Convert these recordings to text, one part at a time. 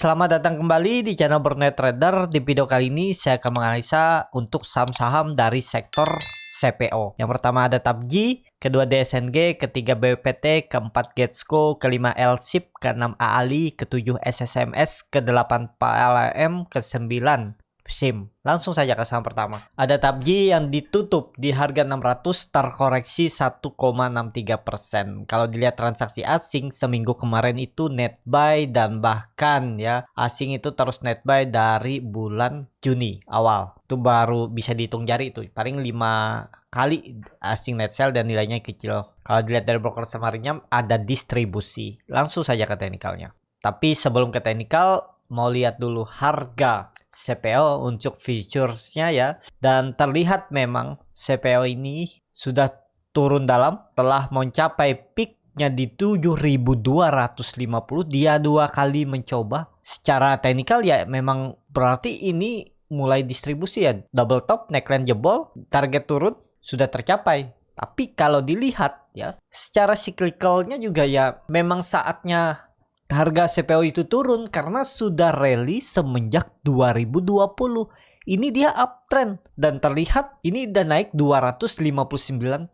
Selamat datang kembali di channel Bernet Trader. Di video kali ini saya akan menganalisa untuk saham-saham dari sektor CPO. Yang pertama ada TAPJI, kedua DSNG, ketiga BPT, keempat Getsco, kelima LSIP, keenam AALI, ketujuh SSMS, kedelapan PLM, kesembilan SIM. Langsung saja ke saham pertama. Ada TAPJI yang ditutup di harga 600 terkoreksi 1,63%. Kalau dilihat transaksi asing seminggu kemarin itu net buy dan bahkan ya asing itu terus net buy dari bulan Juni awal. Itu baru bisa dihitung jari itu. Paling 5 kali asing net sell dan nilainya kecil. Kalau dilihat dari broker samarinnya ada distribusi. Langsung saja ke teknikalnya. Tapi sebelum ke teknikal mau lihat dulu harga CPO untuk futuresnya ya, dan terlihat memang CPO ini sudah turun dalam, telah mencapai peaknya di 7.250. Dia 2 kali mencoba secara teknikal ya, memang berarti ini mulai distribusi ya, double top, neckline jebol, target turun sudah tercapai. Tapi kalau dilihat ya secara cyclicalnya juga ya memang saatnya harga CPO itu turun karena sudah rally semenjak 2020. Ini dia uptrend dan terlihat ini udah naik 259%.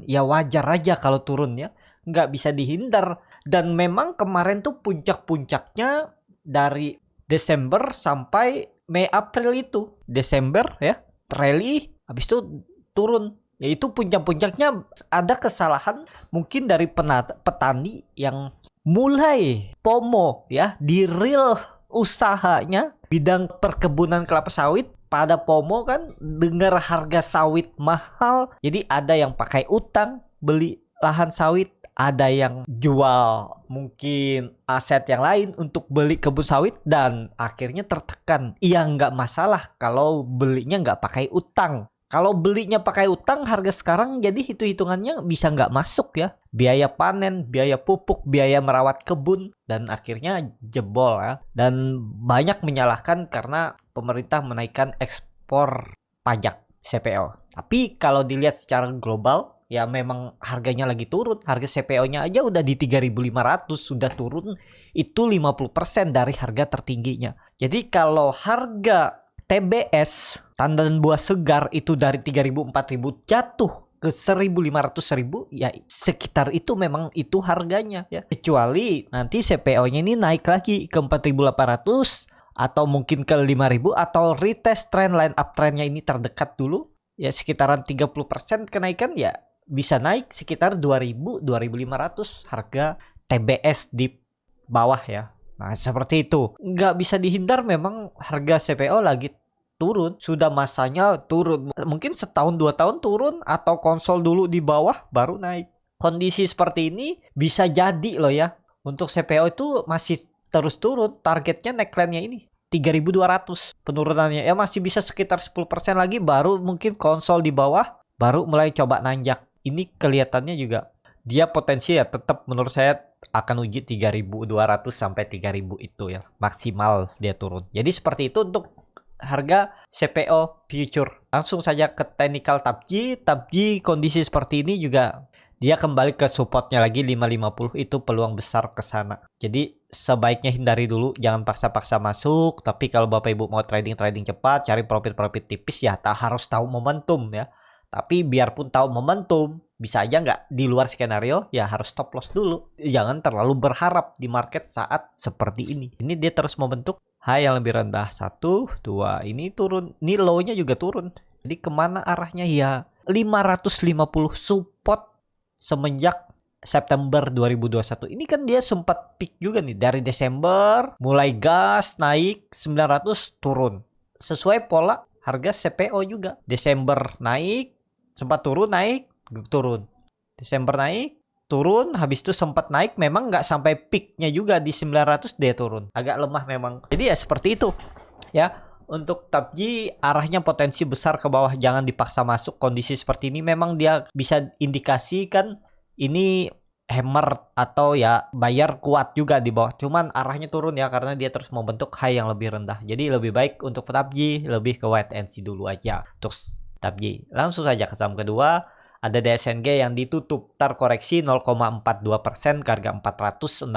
Ya wajar aja kalau turun ya. Nggak bisa dihindar. Dan memang kemarin tuh puncak-puncaknya dari Desember sampai Mei April itu. Desember ya rally habis itu turun. Yaitu puncak-puncaknya ada kesalahan mungkin dari petani yang mulai FOMO ya di real usahanya bidang perkebunan kelapa sawit. Pada FOMO kan dengar harga sawit mahal, jadi ada yang pakai utang beli lahan sawit, ada yang jual mungkin aset yang lain untuk beli kebun sawit dan akhirnya tertekan. Ya nggak masalah kalau belinya nggak pakai utang. Kalau belinya pakai utang, harga sekarang jadi hitung-hitungannya bisa nggak masuk ya. Biaya panen, biaya pupuk, biaya merawat kebun, dan akhirnya jebol ya. Dan banyak menyalahkan karena pemerintah menaikkan ekspor pajak CPO. Tapi kalau dilihat secara global, ya memang harganya lagi turun. Harga CPO-nya aja udah di 3.500, sudah turun itu 50% dari harga tertingginya. Jadi kalau harga TBS, tandan buah segar itu dari 3.000-4.000 jatuh ke 1.500.000, ya sekitar itu memang itu harganya ya. Kecuali nanti CPO-nya ini naik lagi ke 4.800 atau mungkin ke 5.000 atau retest trend line uptrendnya ini terdekat dulu ya, sekitaran 30% kenaikan ya bisa naik sekitar 2.000-2.500 harga TBS di bawah ya. Nah seperti itu, nggak bisa dihindar memang harga CPO lagi turun, sudah masanya turun. Mungkin setahun 2 tahun turun atau konsol dulu di bawah baru naik. Kondisi seperti ini bisa jadi loh ya. Untuk CPO itu masih terus turun. Targetnya neckline-nya ini 3.200. Penurunannya ya masih bisa sekitar 10% lagi baru mungkin konsol di bawah, baru mulai coba nanjak. Ini kelihatannya juga dia potensi ya tetap menurut saya akan uji 3.200 sampai 3.000 itu ya. Maksimal dia turun. Jadi seperti itu untuk harga CPO future. Langsung saja ke technical TAPJI. TAPJI kondisi seperti ini juga dia kembali ke supportnya lagi 550, itu peluang besar ke sana. Jadi sebaiknya hindari dulu, jangan paksa-paksa masuk. Tapi kalau Bapak Ibu mau trading cepat, cari profit tipis ya, tak harus tahu momentum ya. Tapi biarpun tahu momentum, bisa aja nggak di luar skenario, ya harus stop loss dulu. Jangan terlalu berharap di market saat seperti ini. Ini dia terus membentuk high yang lebih rendah. 1, 2, ini turun. Ini low-nya juga turun. Jadi kemana arahnya ya? 550 support semenjak September 2021. Ini kan dia sempat peak juga nih. Dari Desember mulai gas naik 900 turun. Sesuai pola harga CPO juga. Desember naik, sempat turun, naik, turun. Desember naik, turun, habis itu sempat naik, memang nggak sampai peaknya juga di 900 dia turun. Agak lemah memang. Jadi ya seperti itu ya. Untuk TAPJI arahnya potensi besar ke bawah, jangan dipaksa masuk. Kondisi seperti ini memang dia bisa indikasikan ini hammer atau ya bayar kuat juga di bawah. Cuman arahnya turun ya karena dia terus membentuk high yang lebih rendah. Jadi lebih baik untuk TAPJI lebih ke wait and see dulu aja untuk TAPJI. Langsung saja ke saham kedua. ada DSNG yang ditutup terkoreksi 0,42% ke harga 468.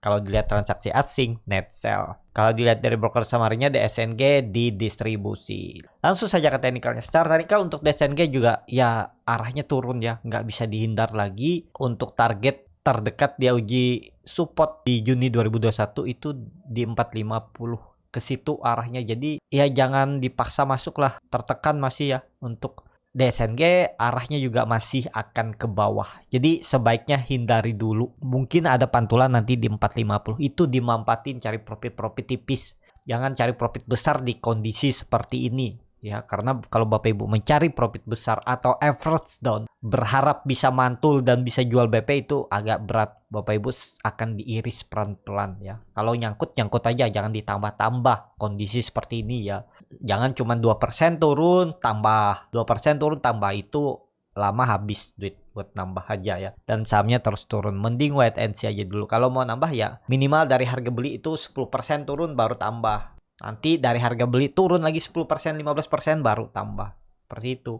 Kalau dilihat transaksi asing, net sell. Kalau dilihat dari broker summary-nya, DSNG didistribusi. Langsung saja ke teknikalnya. Secara teknikal untuk DSNG juga ya arahnya turun ya, nggak bisa dihindar lagi. Untuk target terdekat dia uji support di Juni 2021 itu di 450. Ke situ arahnya, jadi ya jangan dipaksa masuk lah, tertekan masih ya. Untuk DSNG arahnya juga masih akan ke bawah, jadi sebaiknya hindari dulu. Mungkin ada pantulan nanti di 450, itu dimanfaatin cari profit tipis, jangan cari profit besar di kondisi seperti ini ya, karena kalau Bapak Ibu mencari profit besar atau average down berharap bisa mantul dan bisa jual BP itu agak berat. Bapak Ibu akan diiris pelan-pelan ya. Kalau nyangkut aja, jangan ditambah-tambah kondisi seperti ini ya. Jangan cuma 2% turun tambah, 2% turun tambah, itu lama habis duit buat nambah aja ya. Dan sahamnya terus turun, mending wait and see aja dulu. Kalau mau nambah ya minimal dari harga beli itu 10% turun baru tambah. Nanti dari harga beli turun lagi 10%, 15% baru tambah. Seperti itu.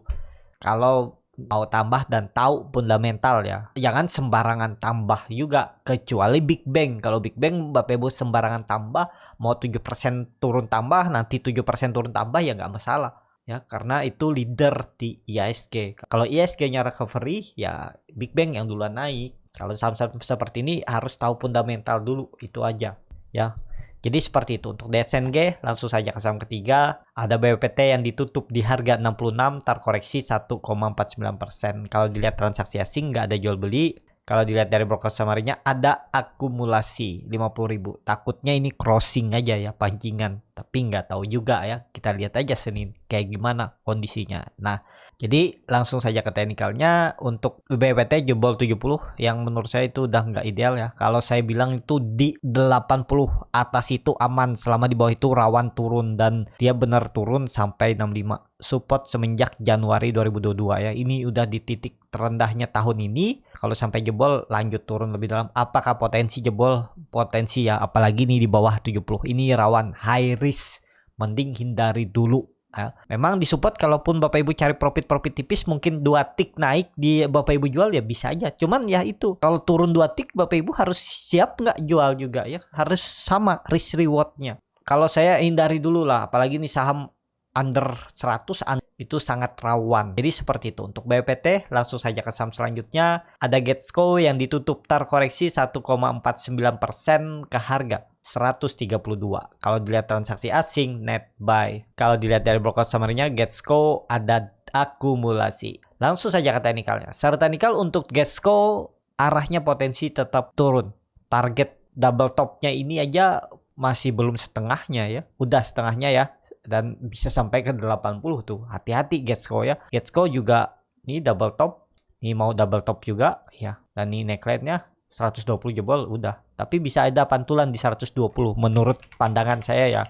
Kalau mau tambah dan tahu fundamental ya, jangan sembarangan tambah juga, kecuali Big Bang. Kalau Big Bang Bapak Ibu sembarangan tambah, mau 7% turun tambah, nanti 7% turun tambah ya nggak masalah ya, karena itu leader di IHSG. Kalau IHSG-nya recovery ya Big Bang yang duluan naik. Kalau saham-saham seperti ini harus tahu fundamental dulu, itu aja ya. Jadi seperti itu untuk DSNG. Langsung saja ke saham ketiga, ada BPT yang ditutup di harga 66, terkoreksi 1,49%. Kalau dilihat transaksi asing nggak ada jual beli. Kalau dilihat dari broker summary-nya ada akumulasi 50.000. Takutnya ini crossing aja ya, pancingan. Tapi nggak tahu juga ya. Kita lihat aja Senin kayak gimana kondisinya. Nah, jadi langsung saja ke teknikalnya. Untuk BPT jebol 70 yang menurut saya itu udah nggak ideal ya. Kalau saya bilang itu di 80 atas itu aman, selama di bawah itu rawan turun, dan dia benar turun sampai 65. Support semenjak Januari 2022 ya. Ini udah di titik terendahnya tahun ini. Kalau sampai jebol lanjut turun lebih dalam. Apakah potensi jebol? Potensi ya, apalagi nih di bawah 70. Ini rawan high risk. Mending hindari dulu. Ya. Memang di support kalaupun Bapak Ibu cari profit tipis, mungkin 2 tick naik di Bapak Ibu jual ya bisa aja. Cuman ya itu, kalau turun 2 tick Bapak Ibu harus siap nggak jual juga ya. Harus sama risk rewardnya. Kalau saya hindari dulu lah, apalagi nih saham under 100 itu sangat rawan. Jadi seperti itu untuk BPT. Langsung saja ke saham selanjutnya, ada Getsco yang ditutup terkoreksi 1,49% ke harga 132. Kalau dilihat transaksi asing, net buy. Kalau dilihat dari broker summary-nya, Getsco ada akumulasi. Langsung saja ke teknikalnya. Secara teknikal untuk Getsco arahnya potensi tetap turun. Target double top-nya ini aja masih belum setengahnya ya. Udah setengahnya ya. Dan bisa sampai ke 80 tuh. Hati-hati Getsco ya. Getsco juga ini double top. Ini mau double top juga ya. Dan ini neckline-nya 120 jebol udah. Tapi bisa ada pantulan di 120 menurut pandangan saya ya.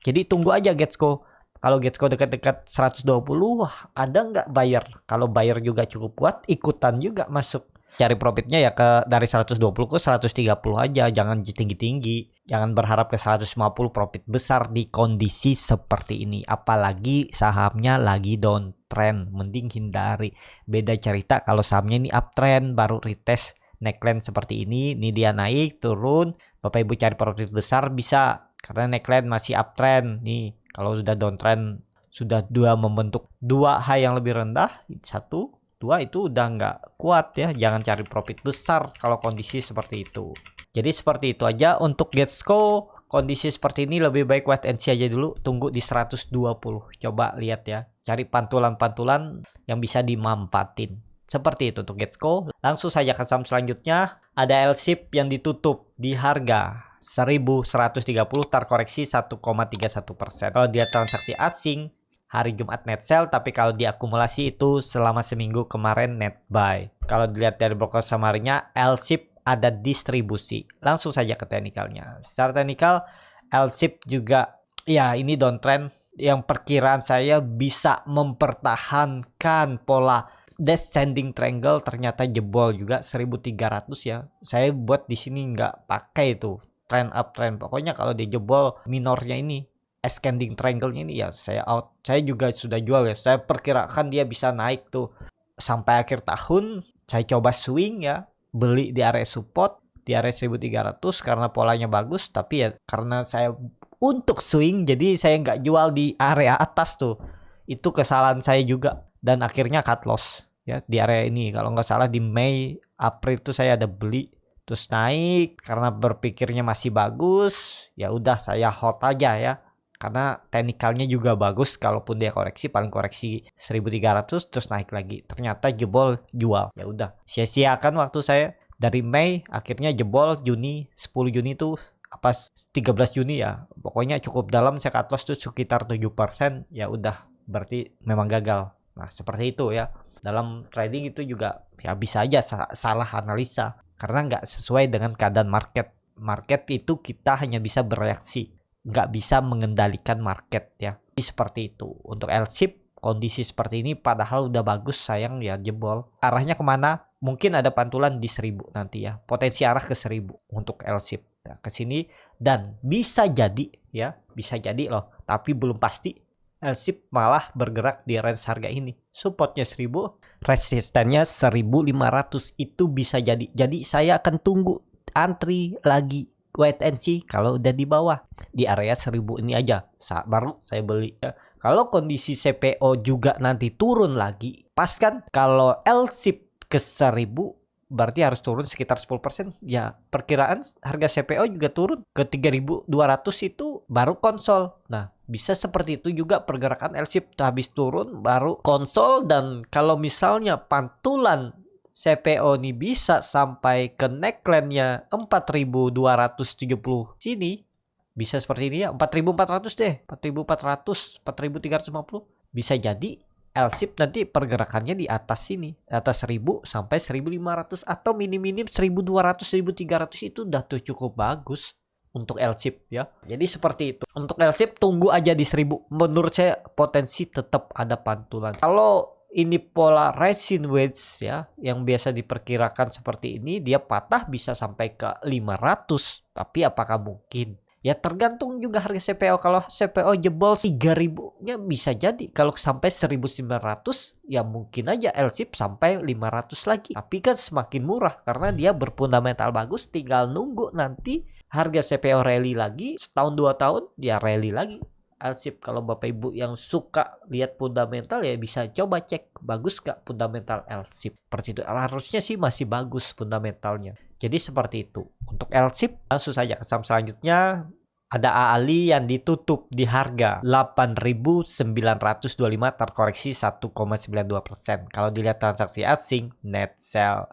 Jadi tunggu aja Getsco. Kalau Getsco dekat-dekat 120, ada nggak buyer? Kalau buyer juga cukup kuat, ikutan juga masuk. Cari profitnya ya dari 120 ke 130 aja. Jangan tinggi-tinggi. Jangan berharap ke 150 profit besar di kondisi seperti ini. Apalagi sahamnya lagi downtrend. Mending hindari. Beda cerita kalau sahamnya ini uptrend, baru retest neckline seperti ini. Ini dia naik, turun. Bapak Ibu cari profit besar bisa. Karena neckline masih uptrend. Nih, kalau sudah downtrend, sudah membentuk 2 high yang lebih rendah. 1, 2 itu udah nggak kuat ya. Jangan cari profit besar kalau kondisi seperti itu. Jadi seperti itu aja untuk Getsco. Kondisi seperti ini lebih baik wait and see aja dulu. Tunggu di 120. Coba lihat ya. Cari pantulan-pantulan yang bisa dimanfaatin. Seperti itu untuk Getsco. Langsung saja ke saham selanjutnya. Ada LSIP yang ditutup di harga 1130, terkoreksi 1,31%. Kalau dia transaksi asing, hari Jumat net sell, tapi kalau diakumulasi itu selama seminggu kemarin net buy. Kalau dilihat dari broker summary-nya, LSIP ada distribusi. Langsung saja ke teknikalnya. Secara teknikal, LSIP juga ya ini downtrend yang perkiraan saya bisa mempertahankan pola descending triangle. Ternyata jebol juga 1300 ya. Saya buat di sini nggak pakai itu trend up trend. Pokoknya kalau dia jebol minornya ini, ascending triangle-nya ini ya saya out. Saya juga sudah jual ya. Saya perkirakan dia bisa naik tuh sampai akhir tahun saya coba swing ya, beli di area support di area 1300 karena polanya bagus. Tapi ya karena saya untuk swing jadi saya nggak jual di area atas tuh. Itu kesalahan saya juga dan akhirnya cut loss ya di area ini. Kalau nggak salah di Mei April tuh saya ada beli, terus naik karena berpikirnya masih bagus. Ya udah saya hold aja ya. Karena teknikalnya juga bagus, kalaupun dia koreksi paling koreksi 1300 terus naik lagi. Ternyata jebol, jual. Ya udah, sia-siakan waktu saya dari Mei akhirnya jebol Juni, 10 Juni tuh apa 13 Juni ya. Pokoknya cukup dalam, saya cut loss tuh sekitar 7%. Ya udah, berarti memang gagal. Nah, seperti itu ya. Dalam trading itu juga ya bisa aja salah analisa karena nggak sesuai dengan keadaan market. Market itu kita hanya bisa bereaksi, nggak bisa mengendalikan market ya. Seperti itu. Untuk L-ship kondisi seperti ini padahal udah bagus, sayang ya jebol. Arahnya kemana? Mungkin ada pantulan di 1000 nanti ya. Potensi arah ke 1000 untuk L-ship ya, ke sini. Dan bisa jadi ya, bisa jadi loh, tapi belum pasti L-ship malah bergerak di range harga ini. Supportnya 1000, resistennya 1500, itu bisa jadi. Jadi saya akan tunggu antri lagi, wait and see kalau udah di bawah di area 1000 ini aja baru saya beli ya. Kalau kondisi CPO juga nanti turun lagi, pas kan kalau L-ship ke 1000 berarti harus turun sekitar 10%. Ya perkiraan harga CPO juga turun ke 3200 itu baru konsol. Nah bisa seperti itu juga pergerakan L-ship, habis turun baru konsol. Dan kalau misalnya pantulan CPO ini bisa sampai ke neckline-nya 4270 sini, bisa seperti ini ya, 4400 deh, 4400, 4350. Bisa jadi L-ship nanti pergerakannya di atas sini, atas 1000 sampai 1500 atau minim-minim 1200, 1300 itu udah tuh cukup bagus untuk L-ship ya. Jadi seperti itu. Untuk L-ship tunggu aja di 1000. Menurut saya potensi tetap ada pantulan. Kalau ini pola rising wedge ya, yang biasa diperkirakan seperti ini, dia patah bisa sampai ke 500. Tapi apakah mungkin? Ya tergantung juga harga CPO. Kalau CPO jebol 3000-nya bisa jadi. Kalau sampai 1900 ya mungkin aja L-ship sampai 500 lagi. Tapi kan semakin murah karena dia berfundamental bagus, tinggal nunggu nanti harga CPO rally lagi setahun 2 tahun ya rally lagi. L-ship kalau Bapak Ibu yang suka lihat fundamental ya bisa coba cek bagus gak fundamental L-ship. Seperti itu. Harusnya sih masih bagus fundamentalnya. Jadi seperti itu. Untuk L-ship langsung saja ke saham selanjutnya. Ada AALI yang ditutup di harga 8.925 terkoreksi 1,92%. Kalau dilihat transaksi asing net sell.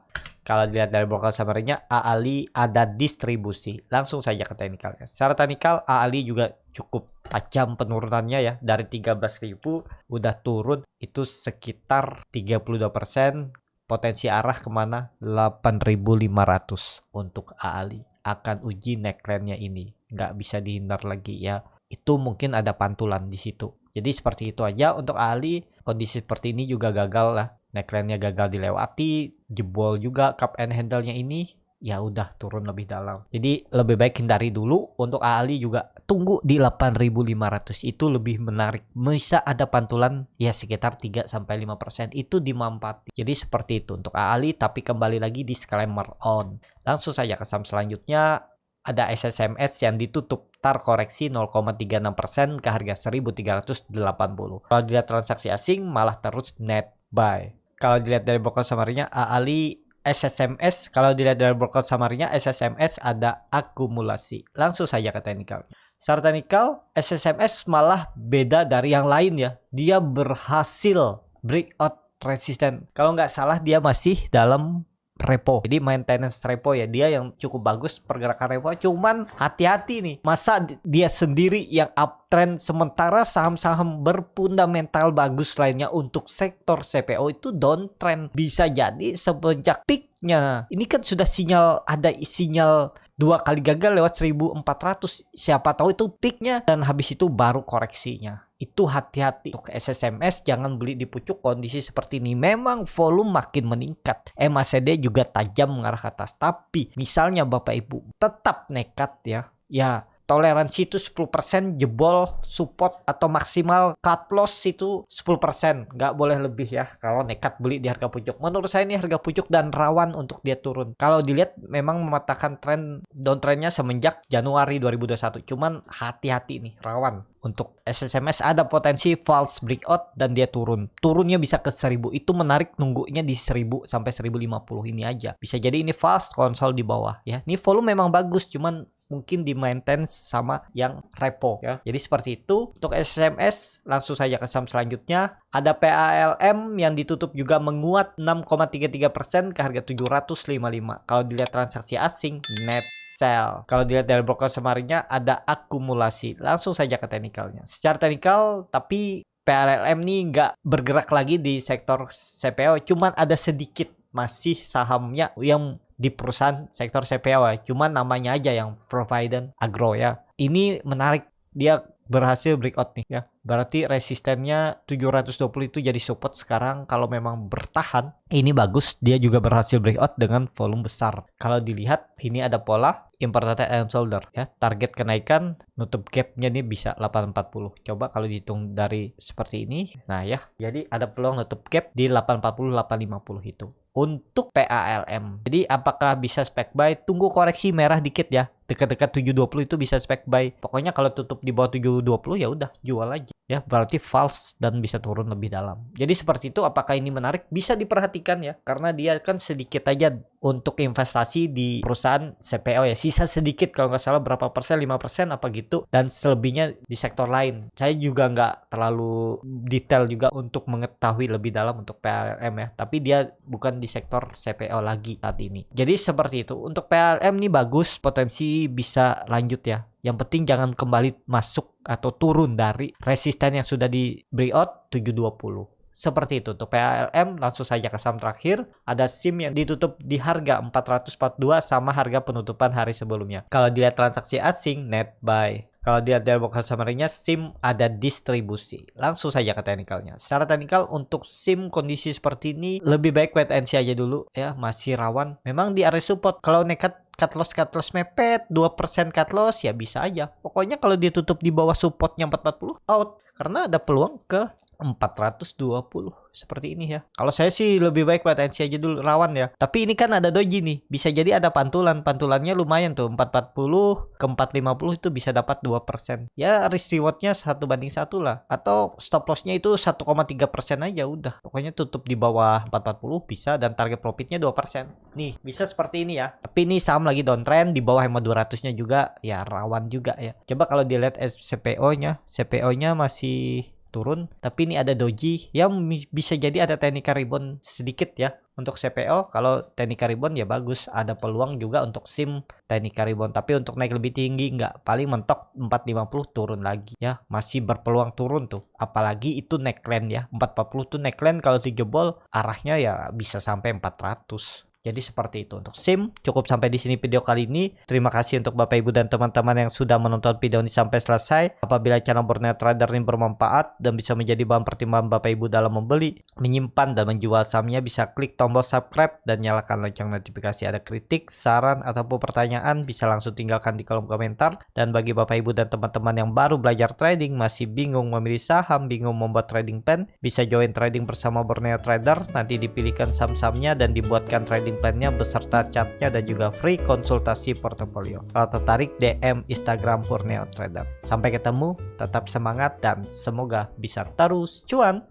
Kalau dilihat dari broker summary-nya, AALI ada distribusi. Langsung saja ke teknikalnya. Secara teknikal AALI juga cukup tajam penurunannya ya. Dari 13.000 udah turun itu sekitar 32%. Potensi arah kemana? 8.500 untuk AALI. Akan uji neckline-nya ini. Nggak bisa dihindar lagi ya. Itu mungkin ada pantulan di situ. Jadi seperti itu aja untuk AALI. Kondisi seperti ini juga gagal lah. Neckline-nya gagal dilewati, jebol juga cup and handle-nya ini, ya udah turun lebih dalam. Jadi lebih baik hindari dulu. Untuk AALI juga tunggu di 8.500 itu lebih menarik. Bisa ada pantulan ya sekitar 3-5% itu dimampati. Jadi seperti itu untuk AALI, tapi kembali lagi disclaimer on. Langsung saja ke saham selanjutnya. Ada SSMS yang ditutup terkoreksi 0,36% ke harga 1.380. Kalau dilihat transaksi asing malah terus net buy. Kalau dilihat dari broker summary-nya AALI SSMS, kalau dilihat dari broker summary-nya SSMS ada akumulasi. Langsung saja ke teknikal. Secara teknikal SSMS malah beda dari yang lain ya. Dia berhasil breakout resisten. Kalau nggak salah dia masih dalam repo. Jadi maintenance repo ya, dia yang cukup bagus pergerakan repo. Cuman hati-hati nih, masa dia sendiri yang uptrend sementara saham-saham berfundamental bagus lainnya untuk sektor CPO itu downtrend. Bisa jadi semenjak peaknya. Ini kan sudah sinyal, ada sinyal 2 kali gagal lewat 1400. Siapa tahu itu peaknya dan habis itu baru koreksinya. Itu hati-hati. Untuk SSMS jangan beli di pucuk kondisi seperti ini. Memang volume makin meningkat. MACD juga tajam mengarah ke atas. Tapi misalnya Bapak Ibu tetap nekat ya. Ya toleransi itu 10%, jebol support atau maksimal cut loss itu 10%, nggak boleh lebih ya kalau nekat beli di harga pucuk. Menurut saya ini harga pucuk dan rawan untuk dia turun. Kalau dilihat memang mematahkan tren downtrendnya semenjak Januari 2021, cuman hati-hati nih, rawan. Untuk SSMS ada potensi false breakout dan dia turunnya bisa ke 1000. Itu menarik, nunggunya di 1000 sampai 1050 ini aja. Bisa jadi ini fast console di bawah ya. Ini volume memang bagus, cuman mungkin di maintenance sama yang repo ya. Jadi seperti itu. Untuk SSMS langsung saja ke saham selanjutnya. Ada PALM yang ditutup juga menguat 6,33% ke harga 755. Kalau dilihat transaksi asing, net sell. Kalau dilihat dari broker semarinnya ada akumulasi. Langsung saja ke teknikalnya. Secara teknikal tapi PLLM nih nggak bergerak lagi di sektor CPO, cuman ada sedikit masih sahamnya yang di perusahaan sektor CPO ya. Cuman namanya aja yang Provident Agro ya. Ini menarik, dia berhasil breakout nih ya. Berarti resistennya 720 itu jadi support sekarang. Kalau memang bertahan, ini bagus. Dia juga berhasil breakout dengan volume besar. Kalau dilihat, ini ada pola imported and shoulder ya. Target kenaikan nutup gapnya nih bisa 840. Coba kalau dihitung dari seperti ini. Nah ya, jadi ada peluang nutup gap di 840, 850 itu. Untuk PALM. Jadi apakah bisa spec buy? Tunggu koreksi merah dikit ya. Dekat-dekat 720 itu bisa spec buy. Pokoknya kalau tutup di bawah 720 ya udah jual aja. Ya, berarti false dan bisa turun lebih dalam. Jadi seperti itu. Apakah ini menarik? Bisa diperhatikan ya. Karena dia kan sedikit aja untuk investasi di perusahaan CPO ya. Sisa sedikit kalau nggak salah berapa persen, 5% apa gitu. Dan selebihnya di sektor lain. Saya juga nggak terlalu detail juga untuk mengetahui lebih dalam untuk PLM ya. Tapi dia bukan di sektor CPO lagi saat ini. Jadi seperti itu. Untuk PLM nih bagus, potensi bisa lanjut ya. Yang penting jangan kembali masuk atau turun dari resisten yang sudah di breakout 720. Seperti itu. Untuk PLM langsung saja ke saham terakhir. Ada SIM yang ditutup di harga 442 sama harga penutupan hari sebelumnya. Kalau dilihat transaksi asing, net buy. Kalau dilihat dari broker summary-nya, SIM ada distribusi. Langsung saja ke teknikalnya. Secara teknikal untuk SIM kondisi seperti ini lebih baik wait and see aja dulu ya, masih rawan. Memang di area support kalau nekat cut loss mepet 2% cut loss ya bisa aja. Pokoknya kalau dia tutup di bawah supportnya 440 out, karena ada peluang ke 420 seperti ini ya. Kalau saya sih lebih baik potensi aja dulu, rawan ya. Tapi ini kan ada doji nih. Bisa jadi ada pantulan. Pantulannya lumayan tuh. 440 ke 450 itu bisa dapat 2%. Ya risk rewardnya 1:1 lah. Atau stop lossnya itu 1,3% aja udah. Pokoknya tutup di bawah 440 bisa dan target profitnya 2%. Nih bisa seperti ini ya. Tapi ini saham lagi downtrend di bawah EMA 200-nya juga ya rawan juga ya. Coba kalau dilihat CPO-nya. CPO-nya masih turun, tapi ini ada doji yang bisa jadi ada technical rebound sedikit ya. Untuk CPO kalau technical rebound ya bagus, ada peluang juga untuk SIM technical rebound, tapi untuk naik lebih tinggi enggak, paling mentok 450 turun lagi ya, masih berpeluang turun tuh, apalagi itu neckline ya. 440 tuh neckline, kalau dijebol arahnya ya bisa sampai 400. Jadi seperti itu untuk SIM. Cukup sampai di sini video kali ini. Terima kasih untuk Bapak Ibu dan teman-teman yang sudah menonton video ini sampai selesai. Apabila channel Borneo Trader ini bermanfaat dan bisa menjadi bahan pertimbangan Bapak Ibu dalam membeli, menyimpan dan menjual sahamnya, bisa klik tombol subscribe dan nyalakan lonceng notifikasi. Ada kritik, saran ataupun pertanyaan bisa langsung tinggalkan di kolom komentar. Dan bagi Bapak Ibu dan teman-teman yang baru belajar trading, masih bingung memilih saham, bingung membuat trading plan, bisa join trading bersama Borneo Trader. Nanti dipilihkan saham-sahamnya dan dibuatkan trading plannya beserta chartnya dan juga free konsultasi portofolio. Kalau tertarik, DM Instagram Borneo Trader. Sampai ketemu, tetap semangat dan semoga bisa terus cuan.